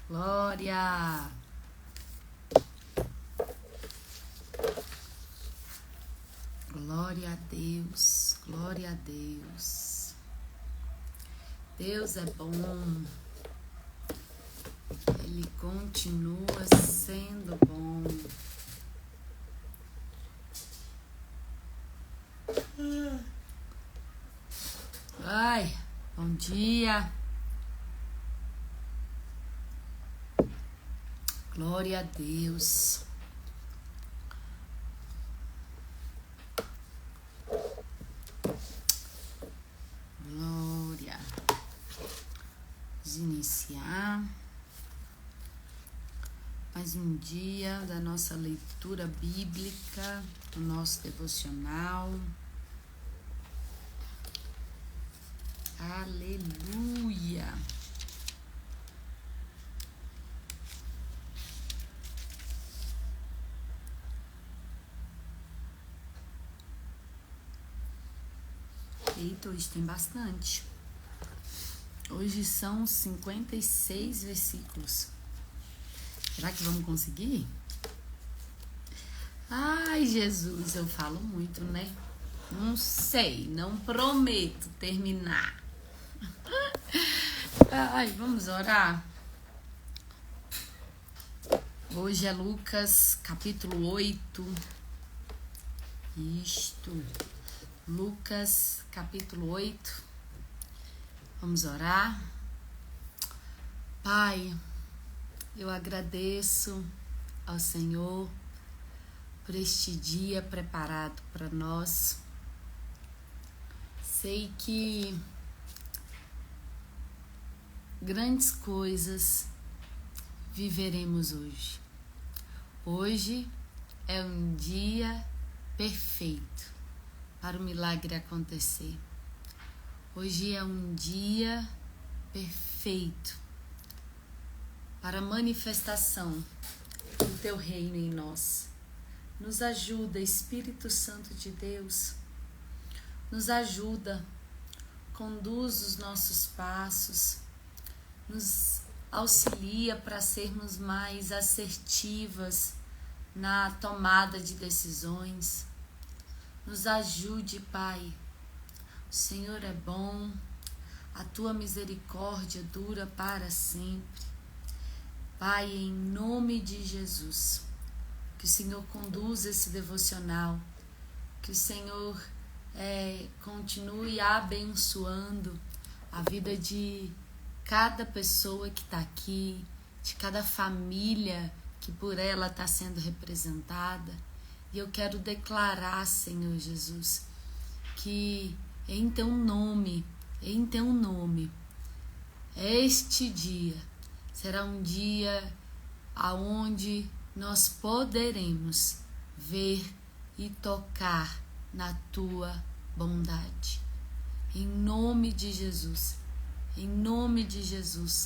Glória. Glória a Deus. Glória a Deus. Deus é bom. Ele continua sendo bom. Ai, bom dia. Glória a Deus. Glória. Vamos iniciar mais um dia da nossa leitura bíblica, do nosso devocional. Aleluia. Eita, hoje tem bastante. Hoje são 56 versículos. Será que vamos conseguir? Ai, Jesus, eu falo muito, né? Não sei, não prometo terminar. Ai, vamos orar? Hoje é Lucas, capítulo 8. Lucas, capítulo 8. Vamos orar? Pai, eu agradeço ao Senhor por este dia preparado para nós. Sei que grandes coisas viveremos hoje. Hoje é um dia perfeito para o milagre acontecer. Hoje é um dia perfeito para a manifestação do Teu reino em nós. Nos ajuda, Espírito Santo de Deus. Nos ajuda, conduz os nossos passos, nos auxilia para sermos mais assertivas na tomada de decisões. Nos ajude, Pai. O Senhor é bom, a Tua misericórdia dura para sempre. Pai, em nome de Jesus, que o Senhor conduza esse devocional, que o Senhor continue abençoando a vida de cada pessoa que está aqui, de cada família que por ela está sendo representada. E eu quero declarar, Senhor Jesus, que em Teu nome, este dia será um dia aonde nós poderemos ver e tocar na Tua bondade. Em nome de Jesus,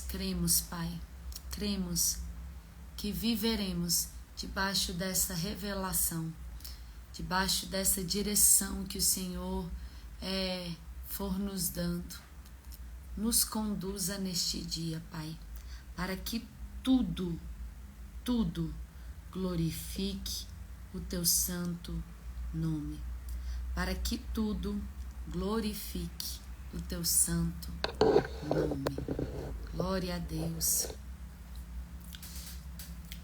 cremos, Pai, cremos que viveremos debaixo dessa revelação, debaixo dessa direção que o Senhor for nos dando. Nos conduza neste dia, Pai, para que tudo glorifique o Teu santo nome. Para que tudo glorifique o Teu santo nome. Glória a Deus.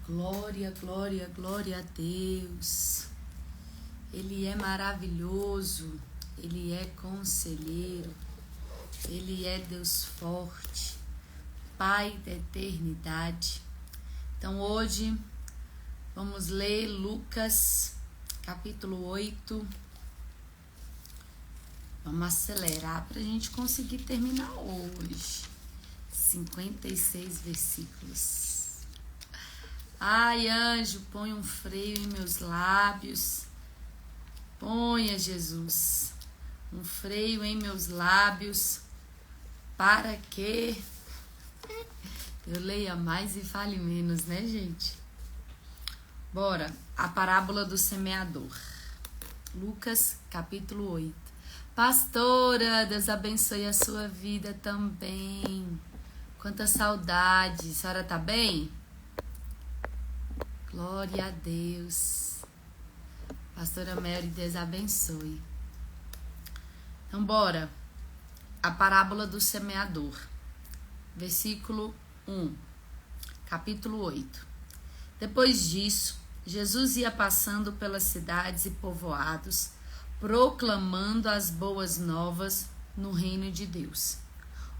Glória, glória, glória a Deus. Ele é maravilhoso, Ele é conselheiro, Ele é Deus forte, Pai da eternidade. Então hoje vamos ler Lucas, capítulo 8. Vamos acelerar para a gente conseguir terminar hoje. 56 versículos. Ai, anjo, põe um freio em meus lábios. Ponha, Jesus, um freio em meus lábios, para que eu leia mais e fale menos, né, gente? Bora, a parábola do semeador. Lucas, capítulo 8. Pastora, Deus abençoe a sua vida também. Quanta saudade. A senhora tá bem? Glória a Deus. Pastora Mary, Deus abençoe. Então, bora. A parábola do semeador. Versículo 1. Capítulo 8. Depois disso, Jesus ia passando pelas cidades e povoados, proclamando as boas novas no reino de Deus.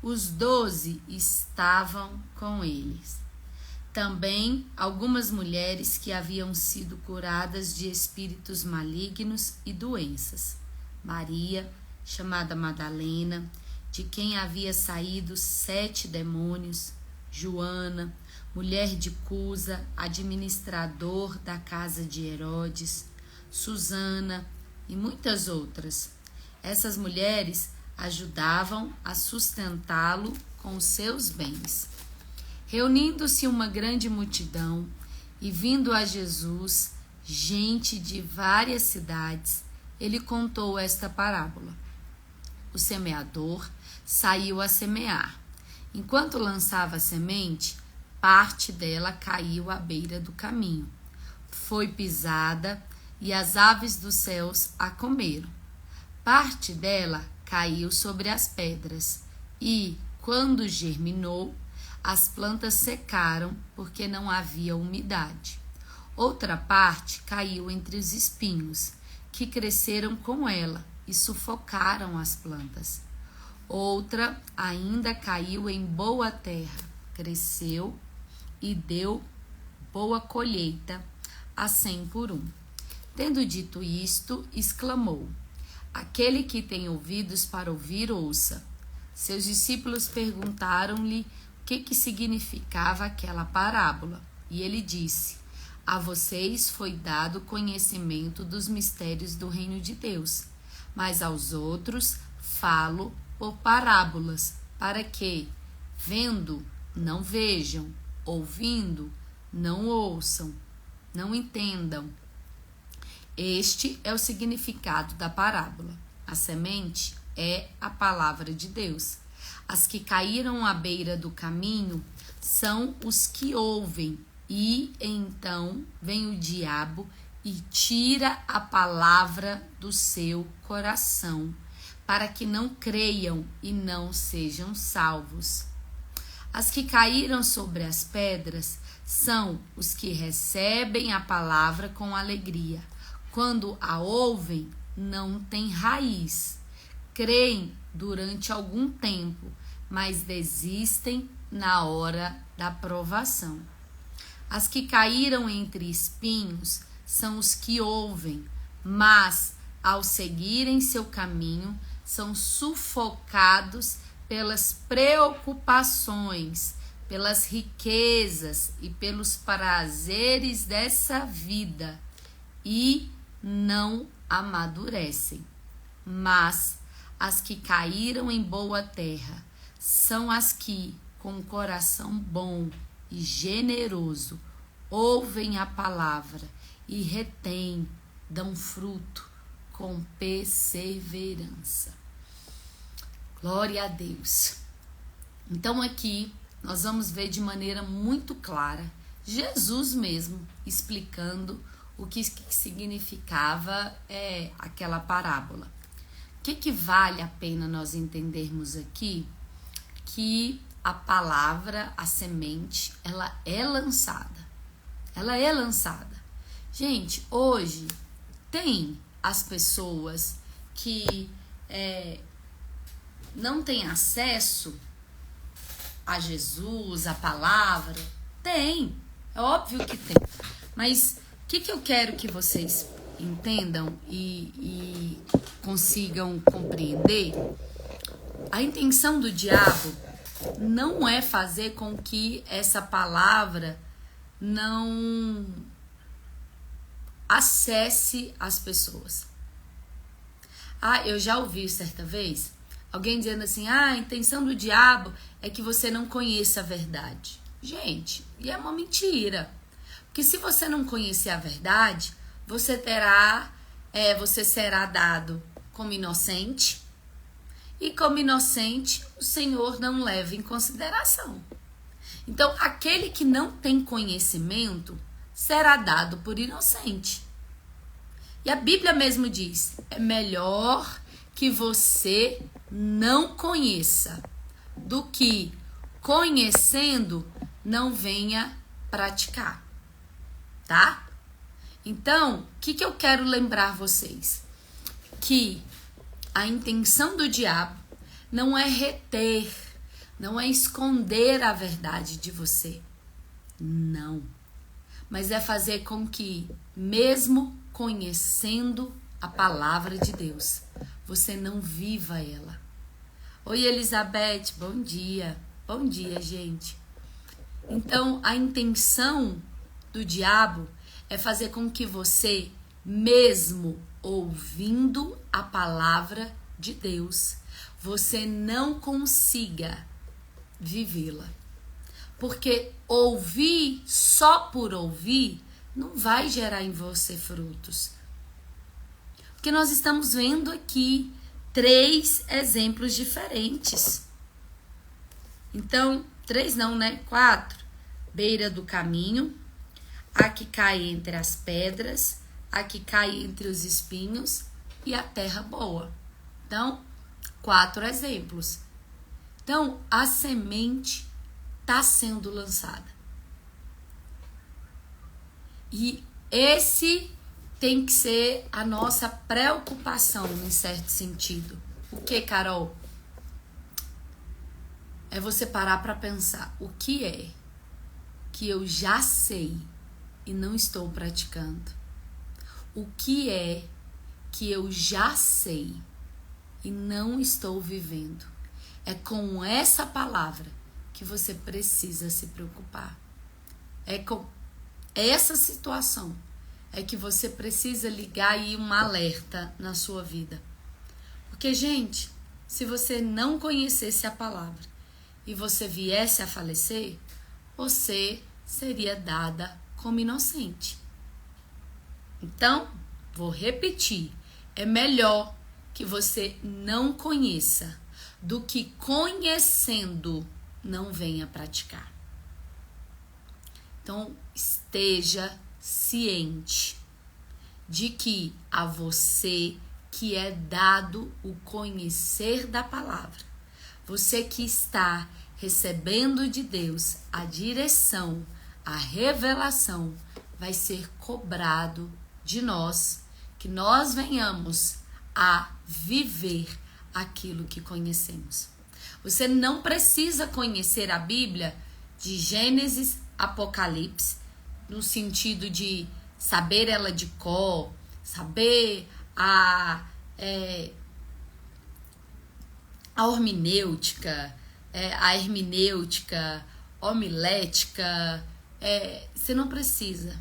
Os 12 estavam com eles. Também algumas mulheres que haviam sido curadas de espíritos malignos e doenças. Maria, chamada Madalena, de quem havia saído 7 demônios. Joana, mulher de Cusa, administrador da casa de Herodes, Susana e muitas outras. Essas mulheres ajudavam a sustentá-lo com os seus bens. Reunindo-se uma grande multidão e vindo a Jesus, gente de várias cidades, ele contou esta parábola. O semeador saiu a semear. Enquanto lançava a semente, parte dela caiu à beira do caminho. Foi pisada e as aves dos céus a comeram. Parte dela caiu sobre as pedras e, quando germinou, as plantas secaram porque não havia umidade. Outra parte caiu entre os espinhos, que cresceram com ela e sufocaram as plantas. Outra ainda caiu em boa terra, cresceu e deu boa colheita, a 100 por 1. Tendo dito isto, exclamou: aquele que tem ouvidos para ouvir, ouça. Seus discípulos perguntaram-lhe o que significava aquela parábola. E ele disse: a vocês foi dado conhecimento dos mistérios do reino de Deus, mas aos outros falo por parábolas, para que, vendo, não vejam, ouvindo, não ouçam, não entendam. Este é o significado da parábola. A semente é a palavra de Deus. As que caíram à beira do caminho são os que ouvem, e então vem o diabo e tira a palavra do seu coração, para que não creiam e não sejam salvos. As que caíram sobre as pedras são os que recebem a palavra com alegria. Quando a ouvem, não têm raiz. Creem durante algum tempo, mas desistem na hora da provação. As que caíram entre espinhos são os que ouvem, mas, ao seguirem seu caminho, são sufocados pelas preocupações, pelas riquezas e pelos prazeres dessa vida e não amadurecem. Mas as que caíram em boa terra são as que, com um coração bom e generoso, ouvem a palavra e retêm, dão fruto com perseverança. Glória a Deus. Então aqui nós vamos ver de maneira muito clara Jesus mesmo explicando o que significava aquela parábola. O que vale a pena nós entendermos aqui? Que a palavra, a semente, ela é lançada. Ela é lançada. Gente, hoje tem as pessoas que não têm acesso a Jesus, a palavra. Tem, é óbvio que tem. Mas o que eu quero que vocês entendam e consigam compreender? A intenção do diabo não é fazer com que essa palavra não acesse as pessoas. Eu já ouvi certa vez alguém dizendo assim: a intenção do diabo é que você não conheça a verdade. Gente, e é uma mentira. Porque se você não conhecer a verdade, você será dado como inocente. E como inocente, o Senhor não leva em consideração. Então, aquele que não tem conhecimento será dado por inocente. E a Bíblia mesmo diz: é melhor que você não conheça do que, conhecendo, não venha praticar. Tá? Então, o que eu quero lembrar vocês? Que a intenção do diabo não é reter, não é esconder a verdade de você. Não. Mas é fazer com que, mesmo conhecendo a palavra de Deus, você não viva ela. Oi, Elizabeth, bom dia. Bom dia, gente. Então, a intenção do diabo é fazer com que você, mesmo ouvindo a palavra de Deus, você não consiga vivê-la. Porque ouvir só por ouvir não vai gerar em você frutos. Porque nós estamos vendo aqui 3 exemplos diferentes. Então, 3 não, né? 4. Beira do caminho, a que cai entre as pedras, a que cai entre os espinhos e a terra boa. Então, 4 exemplos. Então, a semente está sendo lançada. E esse tem que ser a nossa preocupação, em certo sentido. O que, Carol? É você parar para pensar o que é que eu já sei e não estou praticando. O que é que eu já sei e não estou vivendo. É com essa palavra que você precisa se preocupar. É com essa situação é que você precisa ligar aí um alerta na sua vida. Porque, gente, se você não conhecesse a palavra e você viesse a falecer, você seria dada como inocente. Então, vou repetir, é melhor que você não conheça do que conhecendo não venha praticar. Então, esteja ciente de que a você que é dado o conhecer da palavra, você que está recebendo de Deus a direção, a revelação, vai ser cobrado de nós, que nós venhamos a viver aquilo que conhecemos. Você não precisa conhecer a Bíblia de Gênesis, Apocalipse, no sentido de saber ela de cor, saber a hermenêutica, homilética. Você não precisa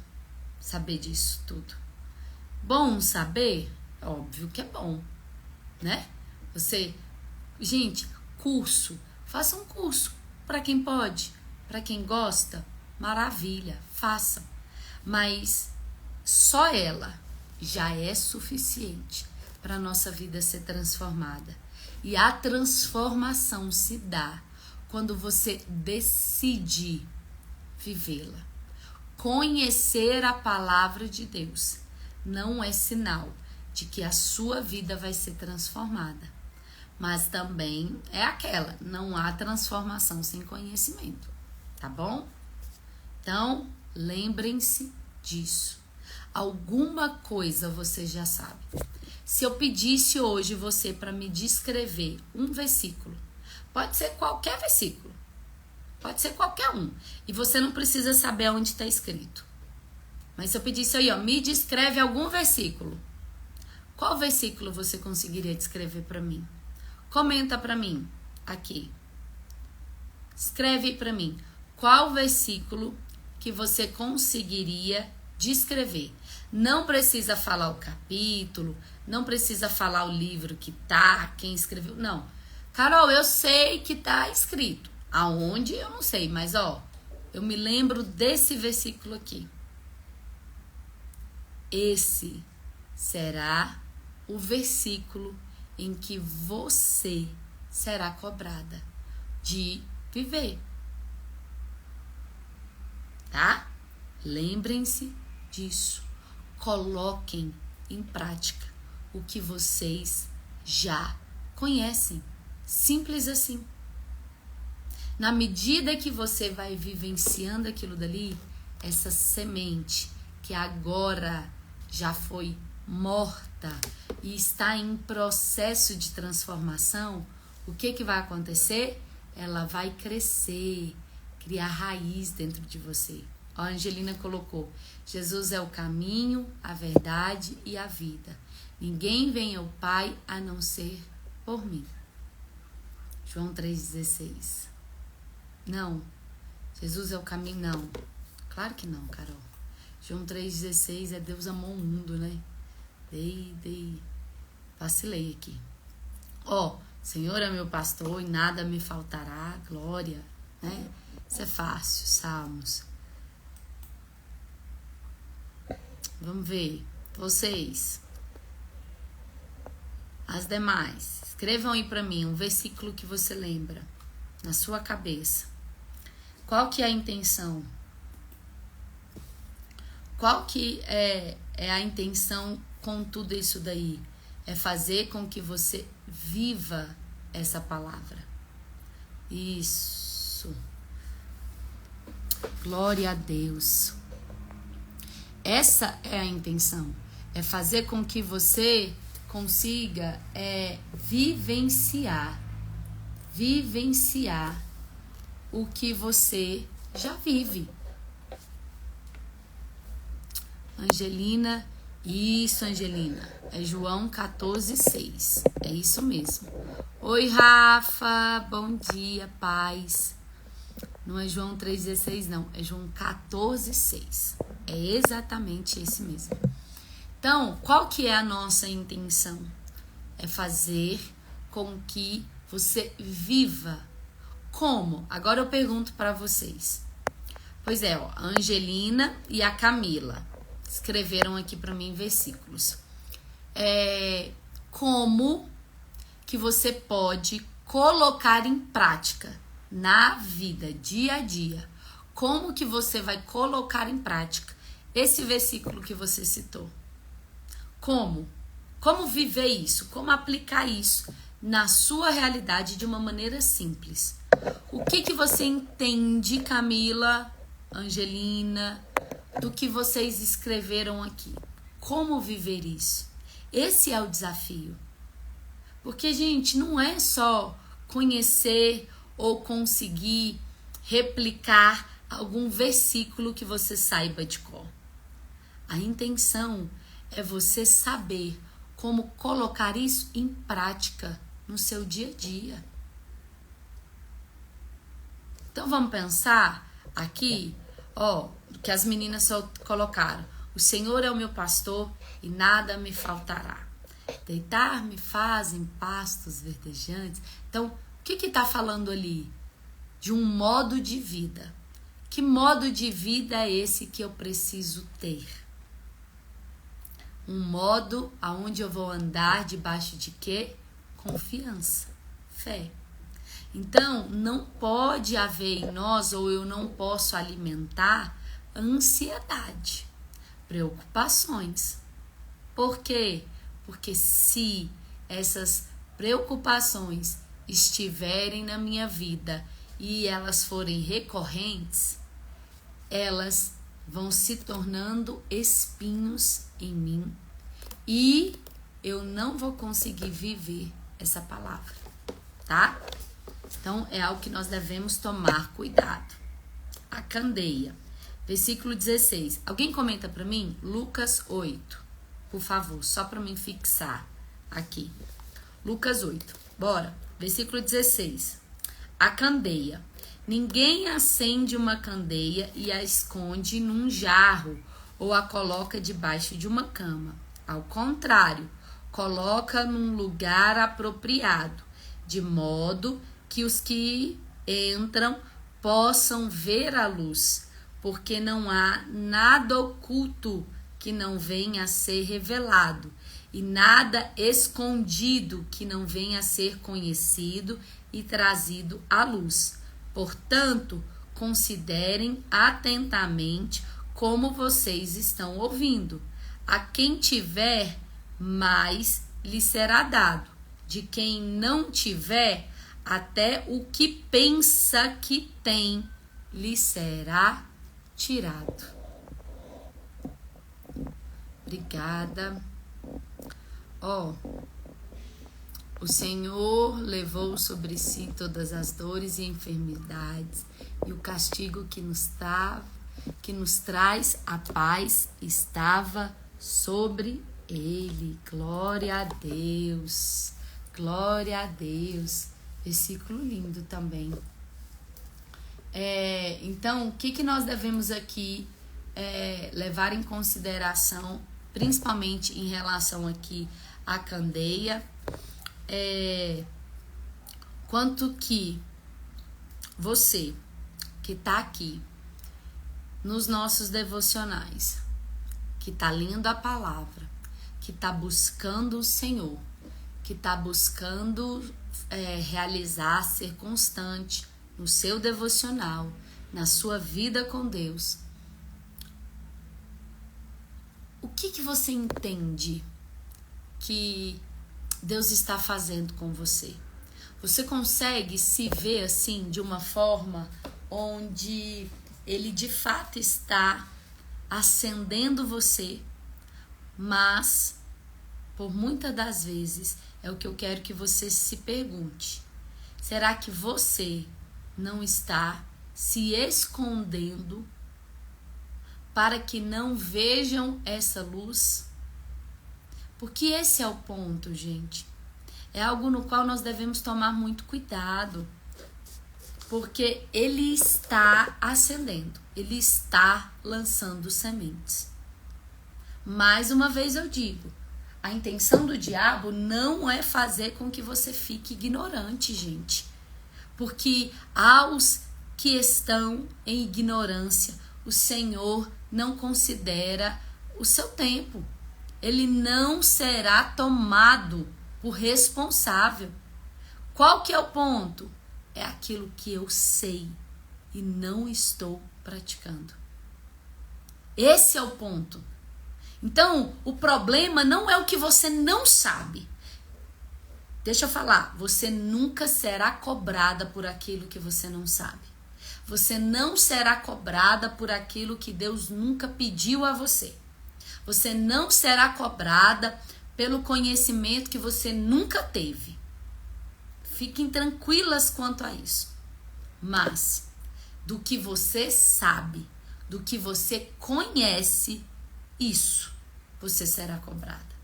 saber disso tudo. Bom saber? Óbvio que é bom, né? Gente, curso, faça um curso para quem pode, para quem gosta, maravilha, façam. Mas só ela já é suficiente para a nossa vida ser transformada. E a transformação se dá quando você decide vivê-la. Conhecer a palavra de Deus não é sinal de que a sua vida vai ser transformada. Mas também é aquela, não há transformação sem conhecimento, tá bom? Então, lembrem-se disso. Alguma coisa você já sabe. Se eu pedisse hoje você para me descrever um versículo, pode ser qualquer versículo, pode ser qualquer um, e você não precisa saber onde está escrito. Mas se eu pedisse aí, me descreve algum versículo, qual versículo você conseguiria descrever para mim? Comenta para mim aqui. Escreve para mim qual versículo que você conseguiria descrever. Não precisa falar o capítulo, não precisa falar o livro que tá, quem escreveu, não. Carol, eu sei que tá escrito. Aonde? Eu não sei, mas eu me lembro desse versículo aqui. Esse será o versículo em que você será cobrada de viver. Lembrem-se disso. Coloquem em prática o que vocês já conhecem. Simples assim. Na medida que você vai vivenciando aquilo dali, essa semente que agora já foi morta e está em processo de transformação, o que vai acontecer? Ela vai crescer, criar raiz dentro de você. A Angelina colocou: Jesus é o caminho, a verdade e a vida. Ninguém vem ao Pai a não ser por mim. João 3,16. Não. Jesus é o caminho, não. Claro que não, Carol. João 3,16 é Deus amou o mundo, né? Vacilei aqui. Senhor é meu pastor e nada me faltará. Glória, né? Isso é fácil, Salmos. Vamos ver. Vocês. As demais. Escrevam aí pra mim um versículo que você lembra na sua cabeça. Qual que é a intenção? Qual que é a intenção com tudo isso daí? É fazer com que você viva essa palavra. Isso. Glória a Deus. Essa é a intenção. É fazer com que você consiga vivenciar o que você já vive. Angelina, isso, Angelina, é João 14,6, é isso mesmo. Oi, Rafa, bom dia, paz. Não é João 3,16 não, é João 14,6, é exatamente esse mesmo. Então, qual que é a nossa intenção? É fazer com que você viva. Como? Agora eu pergunto para vocês. Pois é, a Angelina e a Camila escreveram aqui para mim versículos. Como que você pode colocar em prática na vida, dia a dia? Como que você vai colocar em prática esse versículo que você citou? Como? Como viver isso? Como aplicar isso na sua realidade de uma maneira simples? O que você entende, Camila, Angelina, do que vocês escreveram aqui? Como viver isso? Esse é o desafio. Porque, gente, não é só conhecer ou conseguir replicar algum versículo que você saiba de cor. A intenção é você saber como colocar isso em prática no seu dia a dia. Então vamos pensar aqui, que as meninas só colocaram: o Senhor é o meu pastor e nada me faltará. Deitar-me faz em pastos verdejantes. Então, o que está falando ali? De um modo de vida. Que modo de vida é esse que eu preciso ter? Um modo aonde eu vou andar debaixo de quê? Confiança, fé. Então, não pode haver em nós, ou eu não posso alimentar ansiedade, preocupações. Por quê? Porque se essas preocupações estiverem na minha vida e elas forem recorrentes, elas vão se tornando espinhos em mim e eu não vou conseguir viver essa palavra, tá? Então, é algo que nós devemos tomar cuidado. A candeia. Versículo 16. Alguém comenta para mim? Lucas 8. Por favor, só para mim fixar aqui. Lucas 8. Bora. Versículo 16. A candeia. Ninguém acende uma candeia e a esconde num jarro ou a coloca debaixo de uma cama. Ao contrário, coloca num lugar apropriado, de modo que os que entram possam ver a luz, porque não há nada oculto que não venha a ser revelado, e nada escondido que não venha a ser conhecido e trazido à luz. Portanto, considerem atentamente como vocês estão ouvindo. A quem tiver, mais lhe será dado. De quem não tiver, até o que pensa que tem, lhe será tirado. Obrigada. O Senhor levou sobre si todas as dores e enfermidades, e o castigo que nos traz a paz estava sobre ele. Glória a Deus. Glória a Deus. Versículo lindo também. Então, o que nós devemos aqui levar em consideração, principalmente em relação aqui à candeia, quanto que você que está aqui nos nossos devocionais, que está lendo a palavra, que está buscando o Senhor, que está buscando realizar, ser constante no seu devocional, na sua vida com Deus, o que você entende que Deus está fazendo com você? Você consegue se ver assim de uma forma onde Ele de fato está acendendo você, mas por muitas das vezes é o que eu quero que você se pergunte: será que você não está se escondendo para que não vejam essa luz? Porque esse é o ponto, gente. É algo no qual nós devemos tomar muito cuidado, porque ele está acendendo, ele está lançando sementes. Mais uma vez eu digo, a intenção do diabo não é fazer com que você fique ignorante, gente. Porque aos que estão em ignorância, o Senhor não considera o seu tempo. Ele não será tomado por responsável. Qual que é o ponto? É aquilo que eu sei e não estou praticando. Esse é o ponto. Então, o problema não é o que você não sabe. Deixa eu falar, você nunca será cobrada por aquilo que você não sabe. Você não será cobrada por aquilo que Deus nunca pediu a você. Você não será cobrada pelo conhecimento que você nunca teve. Fiquem tranquilas quanto a isso. Mas, do que você sabe, do que você conhece, isso você será cobrada.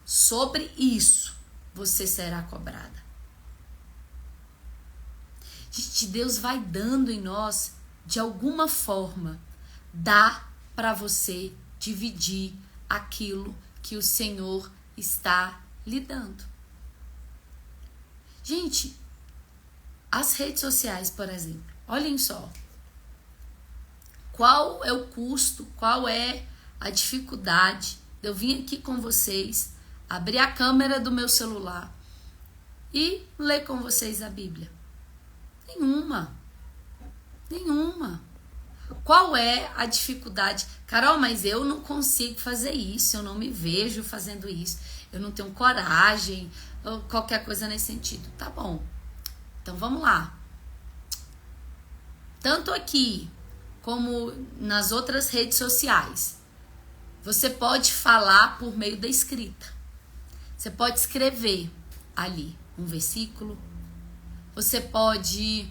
Sobre isso, você será cobrada. Gente, Deus vai dando em nós, de alguma forma, dá para você dividir aquilo que o Senhor está lhe dando. Gente, as redes sociais, por exemplo, olhem só. Qual é o custo, qual é a dificuldade de eu vir aqui com vocês, abrir a câmera do meu celular e ler com vocês a Bíblia? Nenhuma. Qual é a dificuldade? Carol, mas eu não consigo fazer isso, eu não me vejo fazendo isso, eu não tenho coragem, ou qualquer coisa nesse sentido. Tá bom. Então vamos lá. Tanto aqui como nas outras redes sociais, você pode falar por meio da escrita. Você pode escrever ali um versículo. Você pode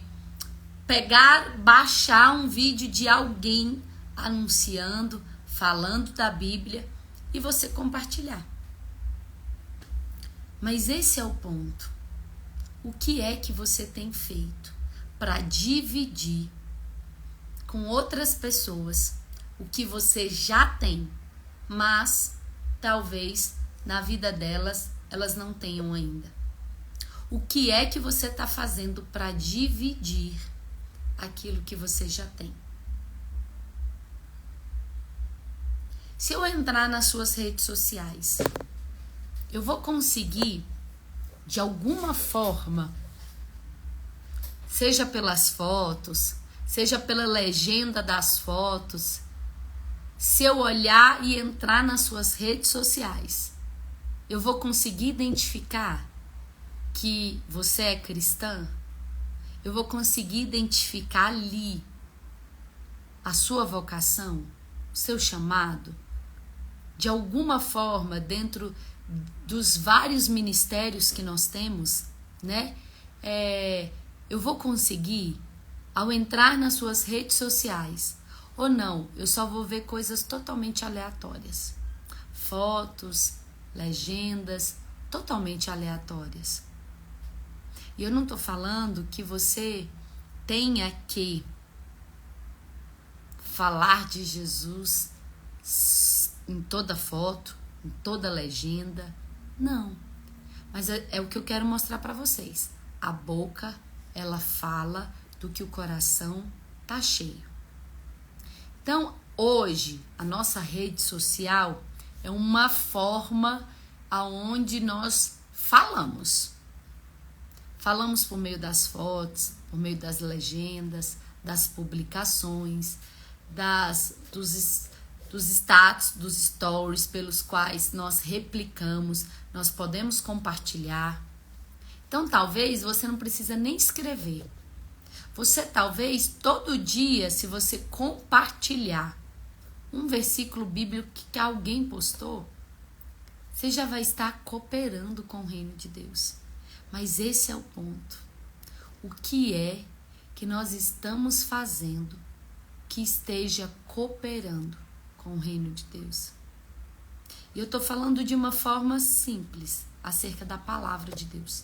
baixar um vídeo de alguém anunciando, falando da Bíblia e você compartilhar. Mas esse é o ponto. O que é que você tem feito para dividir com outras pessoas o que você já tem, mas talvez na vida delas elas não tenham ainda? O que é que você está fazendo para dividir aquilo que você já tem? Se eu entrar nas suas redes sociais, eu vou conseguir, de alguma forma, seja pelas fotos, seja pela legenda das fotos, se eu olhar e entrar nas suas redes sociais, eu vou conseguir identificar que você é cristã? Eu vou conseguir identificar ali a sua vocação, o seu chamado? De alguma forma, dentro dos vários ministérios que nós temos, né? Eu vou conseguir, ao entrar nas suas redes sociais, ou não, eu só vou ver coisas totalmente aleatórias. Fotos, legendas, totalmente aleatórias. E eu não estou falando que você tenha que falar de Jesus em toda foto, em toda legenda. Não. Mas é o que eu quero mostrar para vocês. A boca, ela fala do que o coração tá cheio. Então, hoje, a nossa rede social é uma forma aonde nós falamos. Falamos por meio das fotos, por meio das legendas, das publicações, dos status, dos stories pelos quais nós replicamos, nós podemos compartilhar. Então, talvez você não precisa nem escrever. Você talvez todo dia, se você compartilhar um versículo bíblico que alguém postou, você já vai estar cooperando com o reino de Deus. Mas esse é o ponto. O que é que nós estamos fazendo que esteja cooperando com o reino de Deus? E eu estou falando de uma forma simples acerca da palavra de Deus.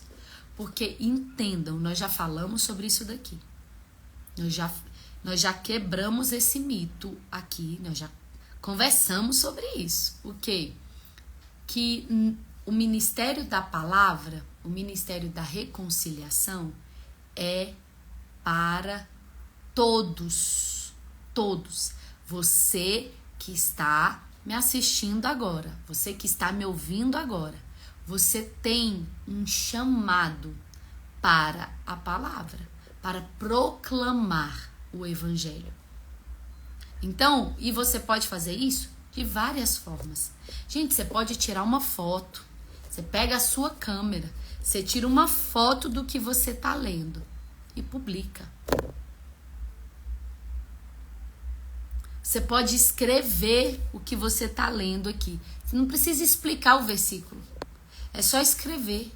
Porque entendam, nós já falamos sobre isso daqui. Nós já quebramos esse mito aqui, nós já conversamos sobre isso. O quê? Que o ministério da palavra, o ministério da reconciliação é para todos. Todos. Você que está me assistindo agora, você que está me ouvindo agora, você tem um chamado para a palavra, para proclamar o evangelho. Então, e você pode fazer isso de várias formas. Gente, você pode tirar uma foto, você pega a sua câmera, você tira uma foto do que você está lendo e publica. Você pode escrever o que você está lendo aqui. Você não precisa explicar o versículo. É só escrever.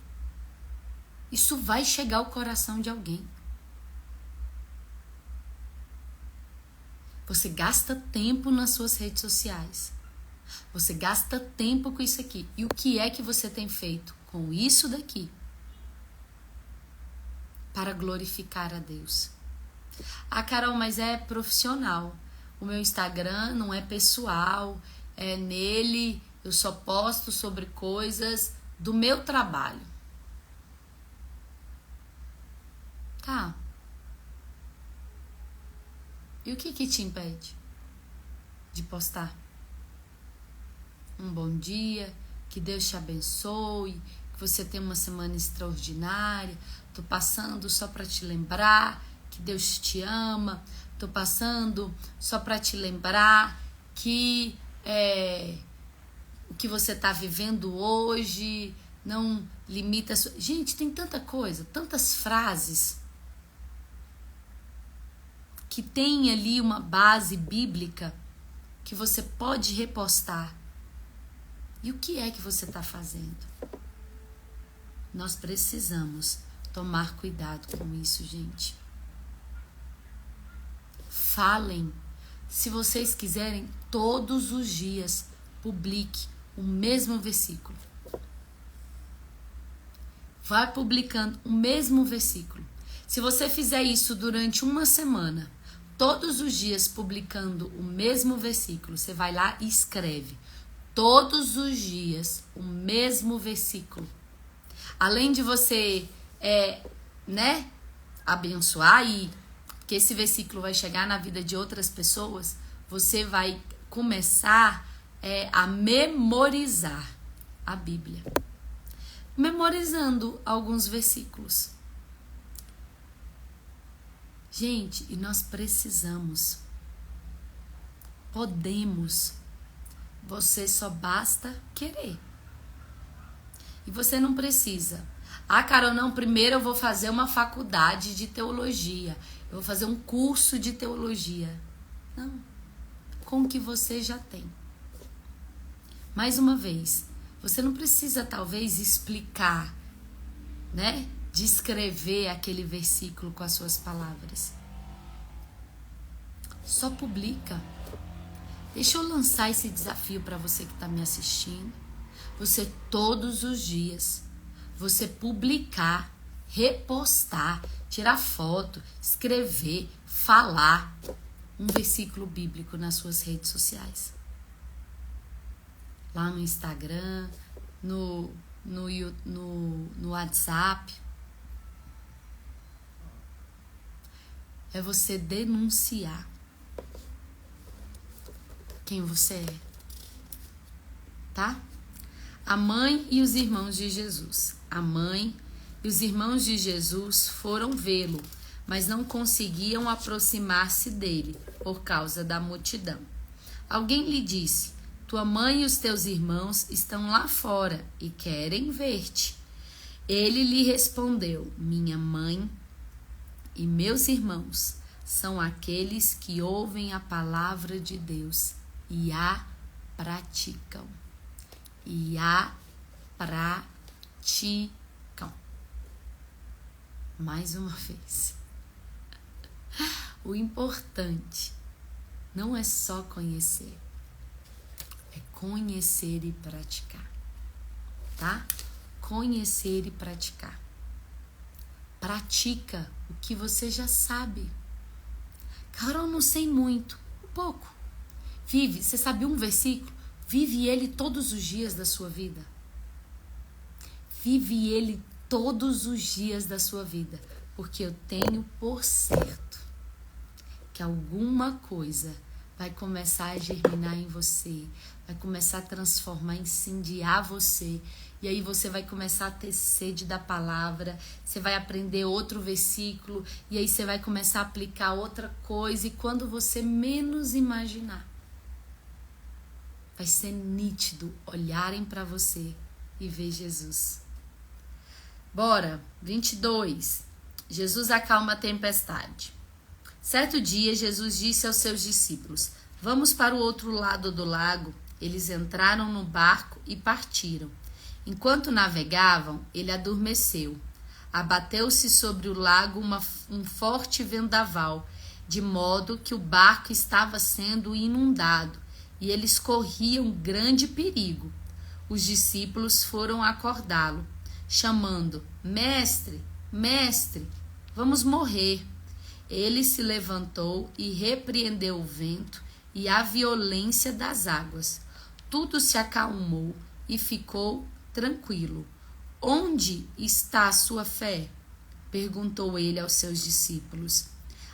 Isso vai chegar ao coração de alguém. Você gasta tempo nas suas redes sociais. Você gasta tempo com isso aqui. E o que é que você tem feito com isso daqui? Para glorificar a Deus. Ah, Carol, mas é profissional. O meu Instagram não é pessoal. É nele, eu só posto sobre coisas do meu trabalho. Tá. E o que te impede de postar? Um bom dia, que Deus te abençoe, que você tenha uma semana extraordinária. Tô passando só para te lembrar que Deus te ama. Tô passando só para te lembrar que o que você tá vivendo hoje não limita a sua... Gente, tem tanta coisa, tantas frases que tem ali uma base bíblica que você pode repostar. E o que é que você está fazendo? Nós precisamos tomar cuidado com isso, gente. Falem. Se vocês quiserem, todos os dias, publique o mesmo versículo. Vai publicando o mesmo versículo. Se você fizer isso durante uma semana, todos os dias publicando o mesmo versículo, você vai lá e escreve todos os dias o mesmo versículo. Além de você abençoar e que esse versículo vai chegar na vida de outras pessoas, você vai começar a memorizar a Bíblia. Memorizando alguns versículos. Gente, e nós precisamos Podemos. Você só basta querer. E você não precisa. Ah, Carol, não, primeiro eu vou fazer uma faculdade de teologia. Eu vou fazer um curso de teologia. Não. Com o que você já tem. Mais uma vez, você não precisa talvez explicar, né? Descrever aquele versículo com as suas palavras. Só publica. Deixa eu lançar esse desafio para você que está me assistindo. Você todos os dias, você publicar, repostar, tirar foto, escrever, falar um versículo bíblico nas suas redes sociais. Lá no Instagram, no WhatsApp. É você denunciar quem você é, tá? A mãe e os irmãos de Jesus. A mãe e os irmãos de Jesus foram vê-lo, mas não conseguiam aproximar-se dele por causa da multidão. Alguém lhe disse: tua mãe e os teus irmãos estão lá fora e querem ver-te. Ele lhe respondeu: minha mãe e meus irmãos são aqueles que ouvem a palavra de Deus e a praticam. E a praticam. Mais uma vez. O importante não é só conhecer, é conhecer e praticar, tá? Conhecer e praticar. Pratica o que você já sabe. Carol, não sei muito, um pouco. Vive, você sabe um versículo? Vive ele todos os dias da sua vida. Vive ele todos os dias da sua vida. Porque eu tenho por certo que alguma coisa vai começar a germinar em você. Vai começar a transformar, incendiar você. E aí você vai começar a ter sede da palavra. Você vai aprender outro versículo. E aí você vai começar a aplicar outra coisa. E quando você menos imaginar, vai ser nítido olharem para você e ver Jesus. Bora, 22. Jesus acalma a tempestade. Certo dia, Jesus disse aos seus discípulos: vamos para o outro lado do lago. Eles entraram no barco e partiram. Enquanto navegavam, ele adormeceu. Abateu-se sobre o lago um forte vendaval, de modo que o barco estava sendo inundado. E eles corriam grande perigo. Os discípulos foram acordá-lo, chamando: mestre, mestre, vamos morrer. Ele se levantou e repreendeu o vento e a violência das águas. Tudo se acalmou e ficou tranquilo. Onde está a sua fé? Perguntou ele aos seus discípulos.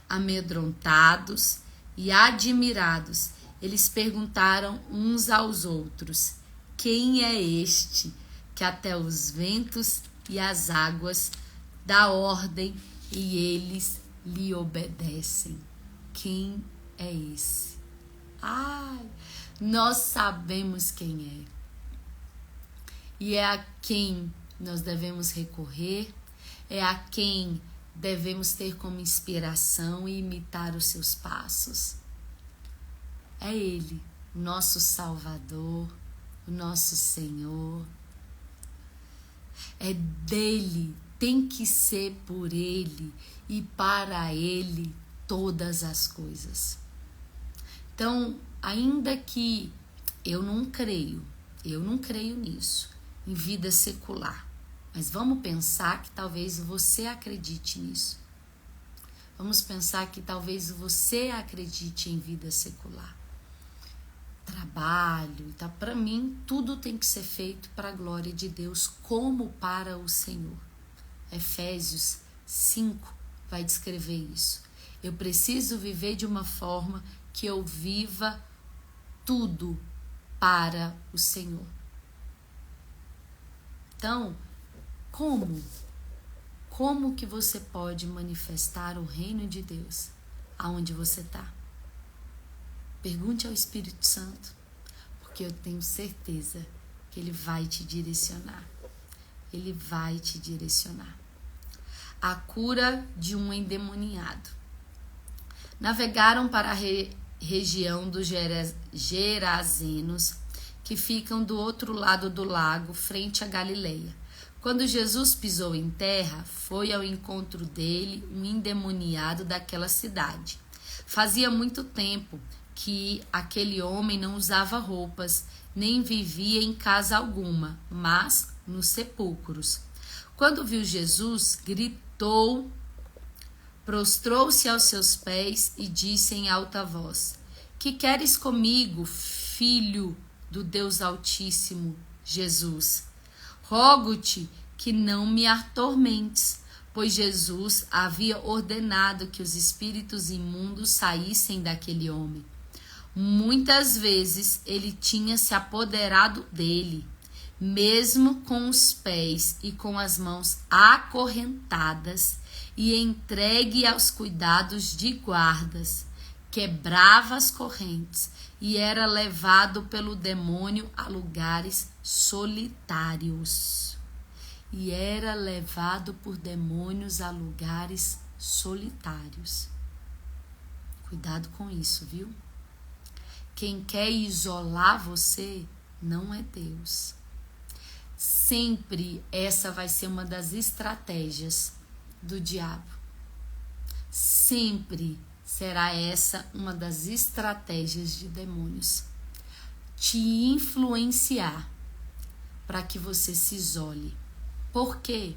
Amedrontados e admirados, eles perguntaram uns aos outros: quem é este que até os ventos e as águas dá ordem e eles lhe obedecem? Quem é esse? Ai, nós sabemos quem é. E é a quem nós devemos recorrer, é a quem devemos ter como inspiração e imitar os seus passos. É Ele, o nosso Salvador, o nosso Senhor. É dele, tem que ser por Ele e para Ele todas as coisas. Então, ainda que eu não creio nisso, em vida secular, mas vamos pensar que talvez você acredite nisso. Vamos pensar que talvez você acredite em vida secular. Trabalho, tá? Para mim, tudo tem que ser feito para a glória de Deus, como para o Senhor. Efésios 5 vai descrever isso. Eu preciso viver de uma forma que eu viva tudo para o Senhor. Então, como que você pode manifestar o reino de Deus aonde você está? Pergunte ao Espírito Santo, porque eu tenho certeza que ele vai te direcionar. Ele vai te direcionar. A cura de um endemoniado. Navegaram para a região dos Gerazenos, que ficam do outro lado do lago, frente a Galileia. Quando Jesus pisou em terra, foi ao encontro dele um endemoniado daquela cidade. Fazia muito tempo que aquele homem não usava roupas, nem vivia em casa alguma, mas nos sepulcros. Quando viu Jesus, gritou, prostrou-se aos seus pés e disse em alta voz: Que queres comigo, filho do Deus Altíssimo, Jesus? Rogo-te que não me atormentes, pois Jesus havia ordenado que os espíritos imundos saíssem daquele homem. Muitas vezes ele tinha se apoderado dele, mesmo com os pés e com as mãos acorrentadas e entregue aos cuidados de guardas, quebrava as correntes e era levado pelo demônio a lugares solitários. E era levado por demônios a lugares solitários. Cuidado com isso, viu? Quem quer isolar você não é Deus. Sempre essa vai ser uma das estratégias do diabo. Sempre será essa uma das estratégias de demônios. Te influenciar para que você se isole. Por quê?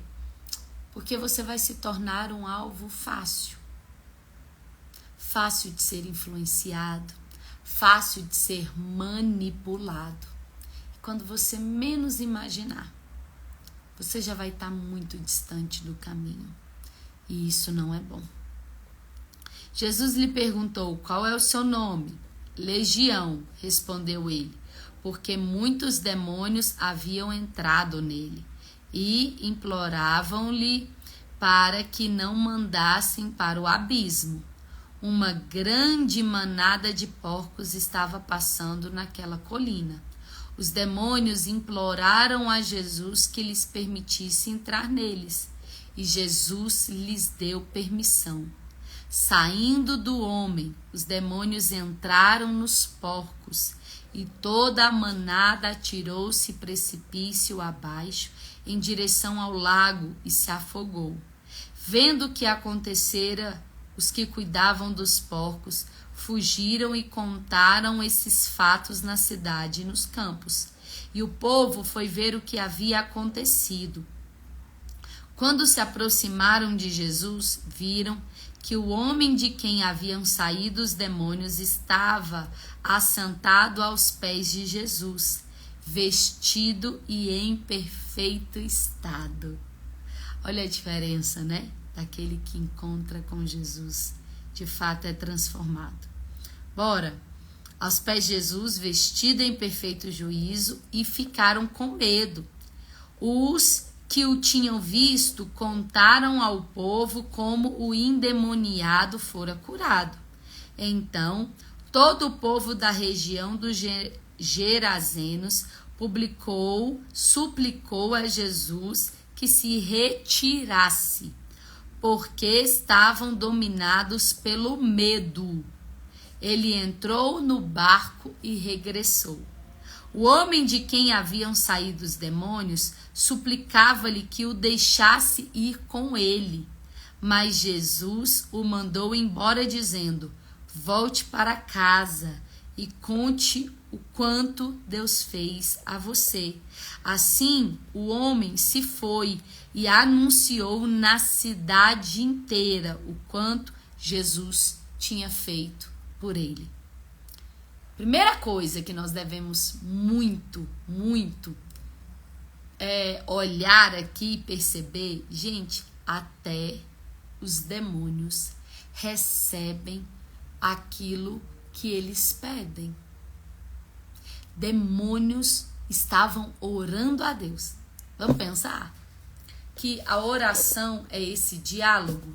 Porque você vai se tornar um alvo fácil. Fácil de ser influenciado, fácil de ser manipulado. E quando você menos imaginar, você já vai estar muito distante do caminho. E isso não é bom. Jesus lhe perguntou: qual é o seu nome? Legião, respondeu ele, porque muitos demônios haviam entrado nele e imploravam-lhe para que não mandassem para o abismo. Uma grande manada de porcos estava passando naquela colina. Os demônios imploraram a Jesus que lhes permitisse entrar neles, e Jesus lhes deu permissão. Saindo do homem, os demônios entraram nos porcos, e toda a manada atirou-se precipício abaixo em direção ao lago e se afogou. Vendo o que acontecera, os que cuidavam dos porcos fugiram e contaram esses fatos na cidade e nos campos. E o povo foi ver o que havia acontecido. Quando se aproximaram de Jesus, viram que o homem de quem haviam saído os demônios estava assentado aos pés de Jesus, vestido e em perfeito estado. Olha a diferença, né? Daquele que encontra com Jesus, de fato é transformado. Bora, aos pés de Jesus, vestido em perfeito juízo, e ficaram com medo. Os que o tinham visto contaram ao povo como o endemoniado fora curado. Então, todo o povo da região dos Gerazenos suplicou a Jesus que se retirasse, porque estavam dominados pelo medo. Ele entrou no barco e regressou. O homem de quem haviam saído os demônios suplicava-lhe que o deixasse ir com ele. Mas Jesus o mandou embora, dizendo: volte para casa e conte o quanto Deus fez a você. Assim, o homem se foi e anunciou na cidade inteira o quanto Jesus tinha feito por ele. Primeira coisa que nós devemos muito olhar aqui e perceber, gente, até os demônios recebem aquilo que eles pedem. Demônios estavam orando a Deus. Vamos pensar que a oração é esse diálogo.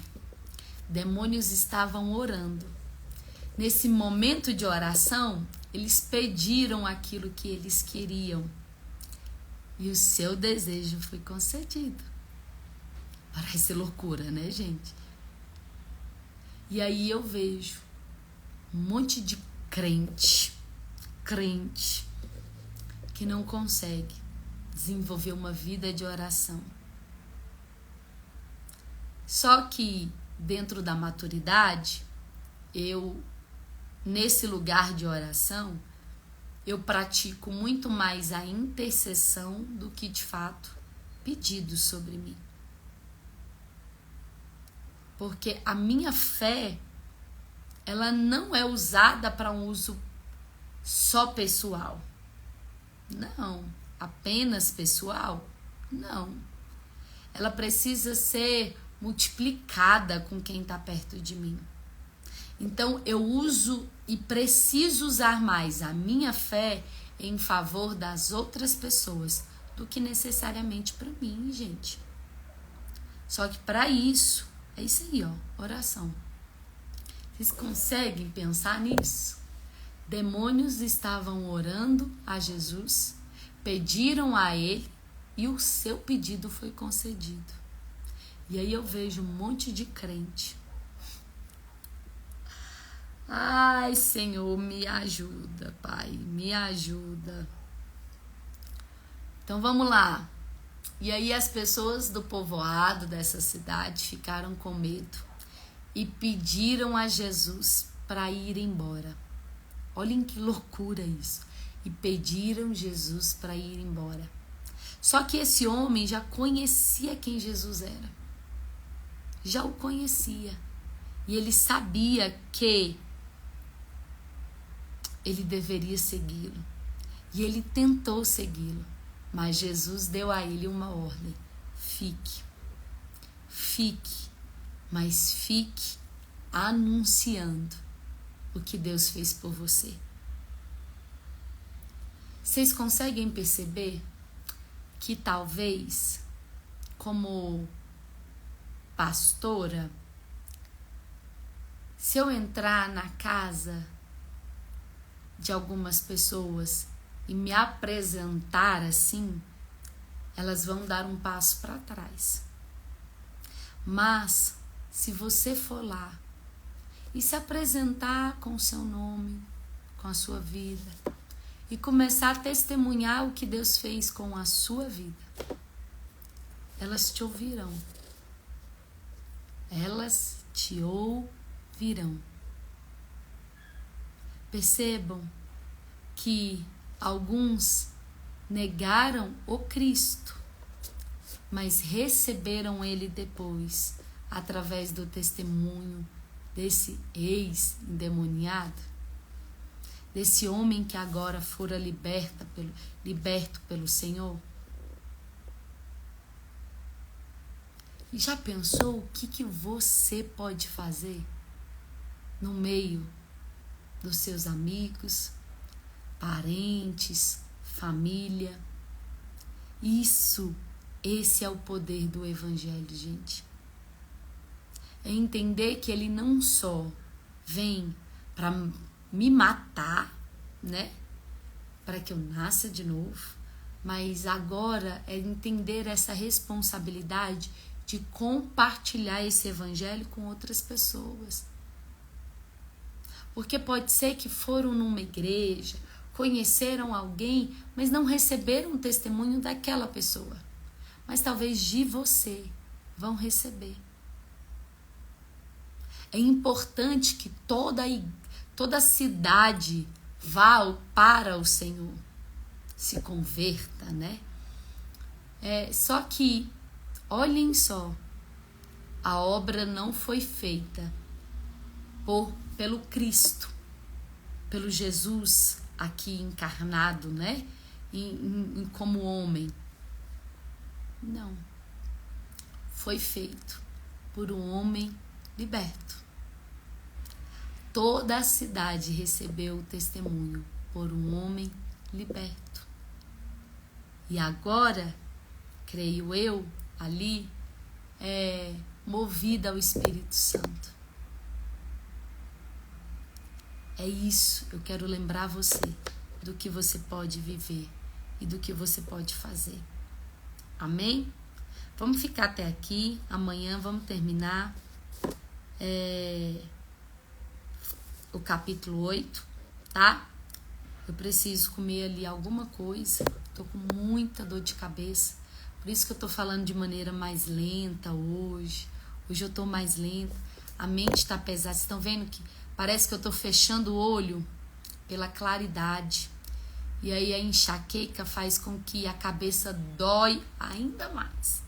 Demônios estavam orando. nesse momento de oração, eles pediram aquilo que eles queriam. E o seu desejo foi concedido. Parece loucura, né, gente? E aí eu vejo um monte de crente que não consegue desenvolver uma vida de oração. Só que dentro da maturidade, nesse lugar de oração, eu pratico muito mais a intercessão do que de fato pedidos sobre mim. Porque a minha fé, ela não é usada para um uso só pessoal. Não. Apenas pessoal? Não. Ela precisa ser multiplicada com quem está perto de mim. Então, eu uso e preciso usar mais a minha fé em favor das outras pessoas do que necessariamente para mim, gente. Só que para isso, é isso aí, ó, oração. Vocês conseguem pensar nisso? Demônios estavam orando a Jesus, pediram a ele e o seu pedido foi concedido. E aí eu vejo um monte de crente. Ai, Senhor, me ajuda, Pai, me ajuda. Então vamos lá. E aí as pessoas do povoado dessa cidade ficaram com medo e pediram a Jesus para ir embora. Olhem que loucura isso. E pediram Jesus para ir embora. Só que esse homem já conhecia quem Jesus era. Já o conhecia. E ele sabia que ele deveria segui-lo. E ele tentou segui-lo. Mas Jesus deu a ele uma ordem. Fique. Fique. Mas fique anunciando o que Deus fez por você. Vocês conseguem perceber que talvez, como pastora, se eu entrar na casa de algumas pessoas e me apresentar assim, elas vão dar um passo para trás. Mas, se você for lá e se apresentar com o seu nome, com a sua vida, e começar a testemunhar o que Deus fez com a sua vida, elas te ouvirão. Elas te ouvirão. Percebam que alguns negaram o Cristo, mas receberam ele depois, através do testemunho desse ex-endemoniado, desse homem que agora fora liberto pelo Senhor. E já pensou o que você pode fazer no meio dos seus amigos, parentes, família? Esse é o poder do Evangelho, gente. É entender que ele não só vem para me matar, né? Para que eu nasça de novo, mas agora é entender essa responsabilidade de compartilhar esse evangelho com outras pessoas. Porque pode ser que foram numa igreja, conheceram alguém, mas não receberam o testemunho daquela pessoa. Mas talvez de você vão receber. É importante que toda cidade vá para o Senhor, se converta, né? Só que, olhem só, a obra não foi feita pelo Cristo, pelo Jesus aqui encarnado, né? Como homem. Não. Foi feito por um homem liberto. Toda a cidade recebeu o testemunho por um homem liberto. E agora, creio eu, ali, movida ao Espírito Santo. É isso, eu quero lembrar você do que você pode viver e do que você pode fazer. Amém? Vamos ficar até aqui, amanhã vamos terminar o capítulo 8, tá? Eu preciso comer ali alguma coisa, tô com muita dor de cabeça, por isso que eu tô falando de maneira mais lenta hoje. Hoje eu tô mais lenta, a mente tá pesada. Vocês estão vendo que parece que eu tô fechando o olho pela claridade. E aí a enxaqueca faz com que a cabeça dói ainda mais.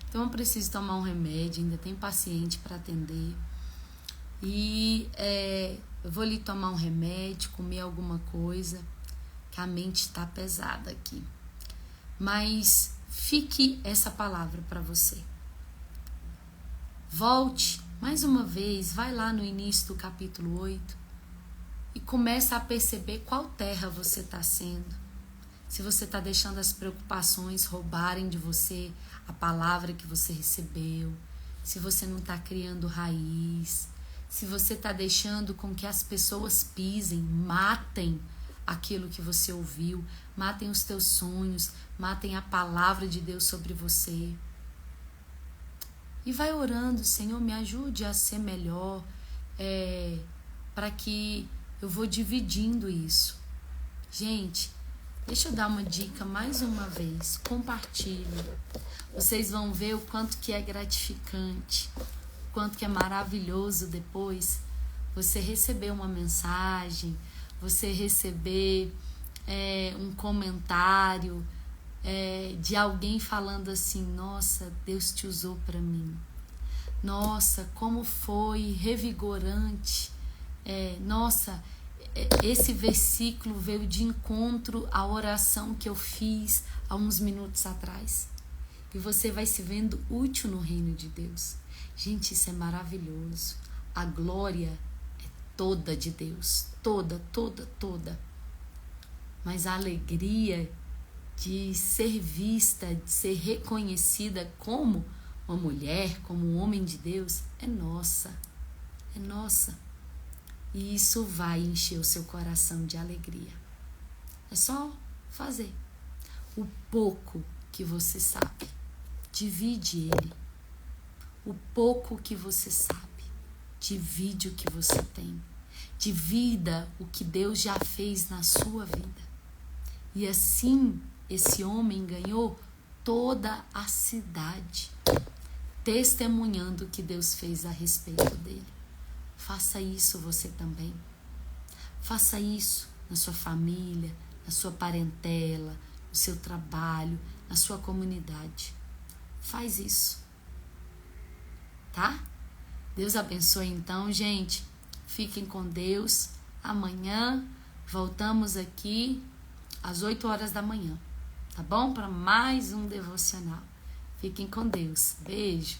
Então eu preciso tomar um remédio, ainda tem paciente para atender. E eu vou ali tomar um remédio, comer alguma coisa, que a mente está pesada aqui. Mas fique essa palavra para você. Volte mais uma vez, vai lá no início do capítulo 8 e começa a perceber qual terra você está sendo. Se você está deixando as preocupações roubarem de você a palavra que você recebeu, se você não está criando raiz, se você está deixando com que as pessoas pisem, matem aquilo que você ouviu, matem os teus sonhos, matem a palavra de Deus sobre você. E vai orando, Senhor, me ajude a ser melhor, para que eu vou dividindo isso. Gente, deixa eu dar uma dica mais uma vez, compartilhe. Vocês vão ver o quanto que é gratificante, o quanto que é maravilhoso depois você receber uma mensagem, você receber um comentário de alguém falando assim: nossa, Deus te usou para mim. Nossa, como foi revigorante. Nossa, esse versículo veio de encontro à oração que eu fiz há uns minutos atrás. E você vai se vendo útil no reino de Deus. Gente, isso é maravilhoso. A glória é toda de Deus. Toda, toda, toda. Mas a alegria de ser vista, de ser reconhecida como uma mulher, como um homem de Deus, é nossa. É nossa. E isso vai encher o seu coração de alegria. É só fazer. O pouco que você sabe, divide ele. O pouco que você sabe, divide o que você tem. Divida o que Deus já fez na sua vida. E assim, esse homem ganhou toda a cidade, testemunhando o que Deus fez a respeito dele. Faça isso você também. Faça isso na sua família, na sua parentela, no seu trabalho, na sua comunidade. Faz isso. Tá? Deus abençoe então, gente. Fiquem com Deus. Amanhã voltamos aqui às 8 horas da manhã. Tá bom? Para mais um devocional. Fiquem com Deus. Beijo.